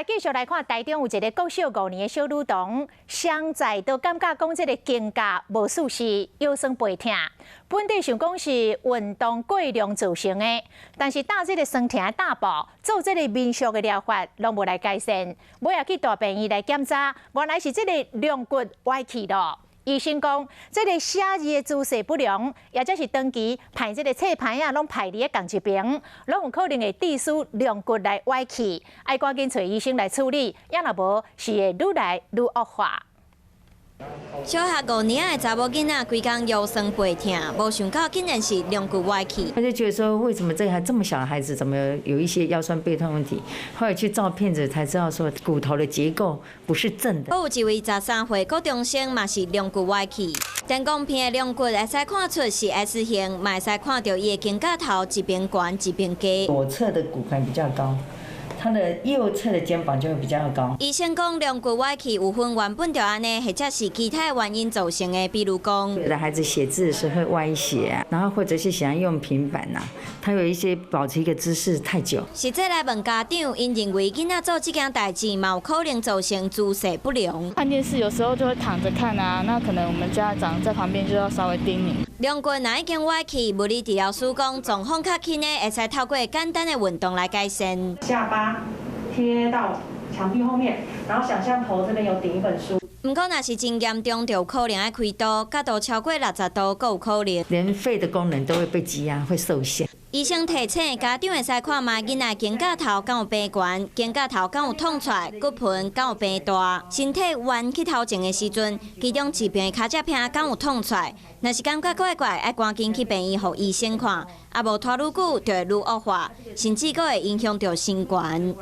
来继续来看，台中有一个国小5年的小女童，现在都感觉讲这个肩胛无舒适，腰酸背痛。本地想讲是运动过量造成的，但是打这个酸痛的大补，做这个民俗的疗法，拢无来改善。尾也去大病院来检查，原来是这个梁骨歪去了。 医生讲，这个写字的姿势不良，也就是长期排这个册牌啊，拢排伫同一边，拢有可能会致使梁骨来歪去，爱赶紧找医生来处理，也若无是会愈来愈恶化。 小学5年的查某囡仔，规工腰酸背痛，无想到竟然是梁骨歪去。他就觉得说，为什么这么小的孩子，怎么有一些腰酸背痛问题？后来去照片子才知道，说骨头的结构不是正的。还有一位13岁高中生嘛是梁骨歪去，电光片的梁骨会使看出是 S 型，嘛会使看到伊的肩胛头一边悬一边低。左侧的骨盆比较高。 他的右侧的肩膀就会比较高。医生讲，梁骨歪去有分原本就安尼，或者是其他原因造成的，比如讲，有的孩子写字的时候会歪斜啊，然后或者是喜欢用平板呐，他有一些保持一个姿势太久。实际来问家长，因认为囡仔做这件代志，嘛有可能造成姿势不良。看电视有时候就会躺着看啊，那可能我们家长在旁边就要稍微叮咛。梁骨若已经歪去，物理治疗师讲，状况较轻的，会使透过简单的运动来改善。下巴贴到墙壁后面，然后想象头这边有顶一本书。不过，若是真严重，就有可能要开刀，角度超过60度，更有可能。连肺的功能都会被挤压，会受限。 医生提醒家长会使看卖囡仔肩胛头敢有变悬，肩胛头敢有痛出来，骨盆敢有变大，身体弯去头前的时阵，其中一边的骹脊片敢有痛出来。若是感觉怪怪，爱赶紧去病院互医生看，啊无拖愈久就会愈恶化，甚至阁会影响到心肝。